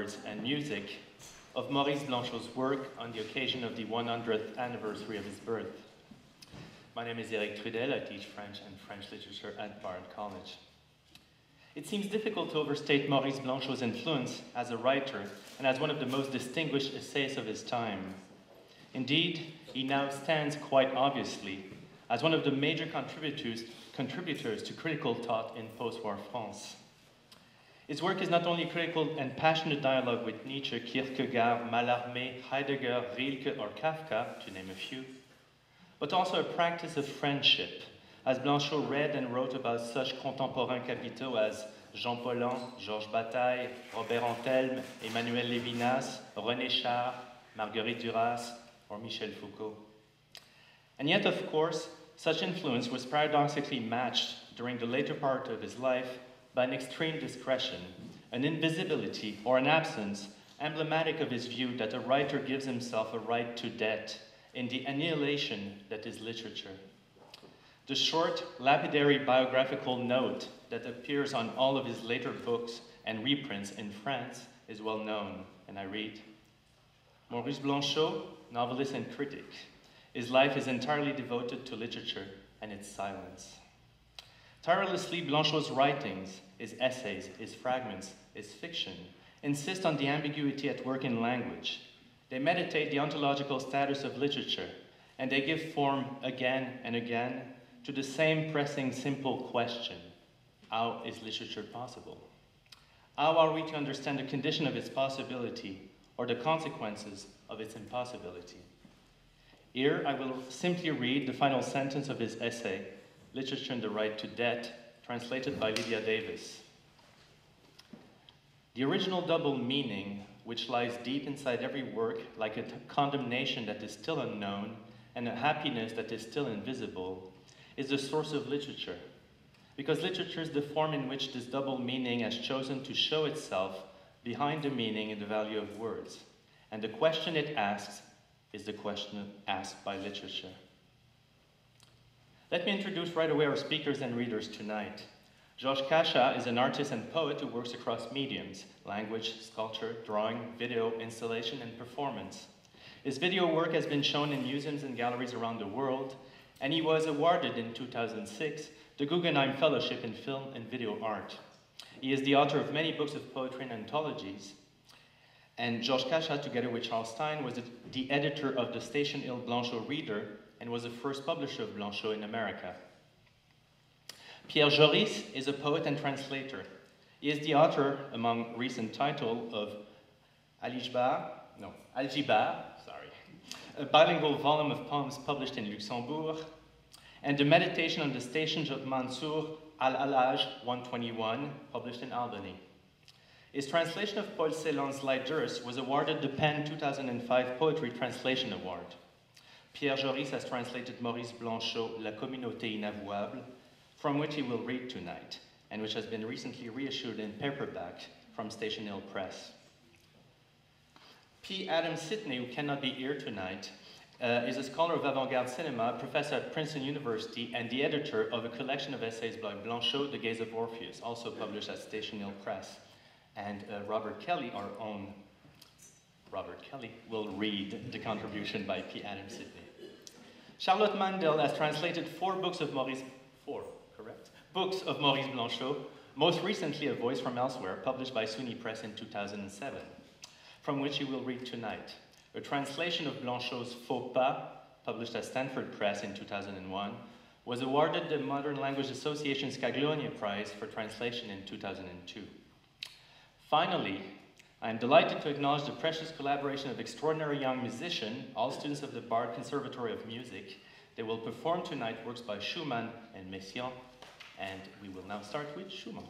words and music of Maurice Blanchot's work on the occasion of the 100th anniversary of his birth. My name is Éric Trudel. I teach French and French literature at Barnes College. It seems difficult to overstate Maurice Blanchot's influence as a writer and as one of the most distinguished essayists of his time. Indeed, he now stands quite obviously as one of the major contributors to critical thought in post-war France. His work is not only critical and passionate dialogue with Nietzsche, Kierkegaard, Mallarmé, Heidegger, Rilke, or Kafka, to name a few, but also a practice of friendship, as Blanchot read and wrote about such contemporains capitaux as Jean Paulhan, Georges Bataille, Robert Antelme, Emmanuel Lévinas, René Char, Marguerite Duras, or Michel Foucault. And yet, of course, such influence was paradoxically matched during the later part of his life by an extreme discretion, an invisibility or an absence emblematic of his view that a writer gives himself a right to debt in the annihilation that is literature. The short, lapidary biographical note that appears on all of his later books and reprints in France is well known, and I read, Maurice Blanchot, novelist and critic. His life is entirely devoted to literature and its silence. Tirelessly, Blanchot's writings, his essays, his fragments, his fiction, insist on the ambiguity at work in language. They meditate the ontological status of literature, and they give form again and again to the same pressing, simple question: how is literature possible? How are we to understand the condition of its possibility or the consequences of its impossibility? Here, I will simply read the final sentence of his essay, Literature and the Right to Debt, translated by Lydia Davis. The original double meaning, which lies deep inside every work, like a condemnation that is still unknown and a happiness that is still invisible, is the source of literature. Because literature is the form in which this double meaning has chosen to show itself behind the meaning and the value of words. And the question it asks is the question asked by literature. Let me introduce right away our speakers and readers tonight. Georges Cacha is an artist and poet who works across mediums: language, sculpture, drawing, video, installation, and performance. His video work has been shown in museums and galleries around the world, and he was awarded in 2006 the Guggenheim Fellowship in Film and Video Art. He is the author of many books of poetry and anthologies, and Georges Cacha, together with Charles Stein, was the editor of the Station Hill Blanchot Reader and was the first publisher of Blanchot in America. Pierre Joris is a poet and translator. He is the author, among recent titles, of Algibar, a bilingual volume of poems published in Luxembourg, and the Meditation on the Stations of Mansour al-Alaj 121, published in Albany. His translation of Paul Celan's Lighters was awarded the PEN 2005 Poetry Translation Award. Pierre Joris has translated Maurice Blanchot, La Communauté Inavouable, from which he will read tonight, and which has been recently reissued in paperback from Station Hill Press. P. Adam Sidney, who cannot be here tonight, is a scholar of avant-garde cinema, professor at Princeton University, and the editor of a collection of essays by Blanchot, The Gaze of Orpheus, also published at Station Hill Press. And Robert Kelly, our own Robert Kelly, will read the contribution by P. Adam Sidney. Charlotte Mandel has translated four books of Maurice Blanchot, most recently A Voice from Elsewhere, published by SUNY Press in 2007, from which he will read tonight. A translation of Blanchot's Faux Pas, published at Stanford Press in 2001, was awarded the Modern Language Association's Caglione Prize for Translation in 2002. Finally, I am delighted to acknowledge the precious collaboration of extraordinary young musicians, all students of the Bard Conservatory of Music. They will perform tonight works by Schumann and Messiaen, and we will now start with Schumann.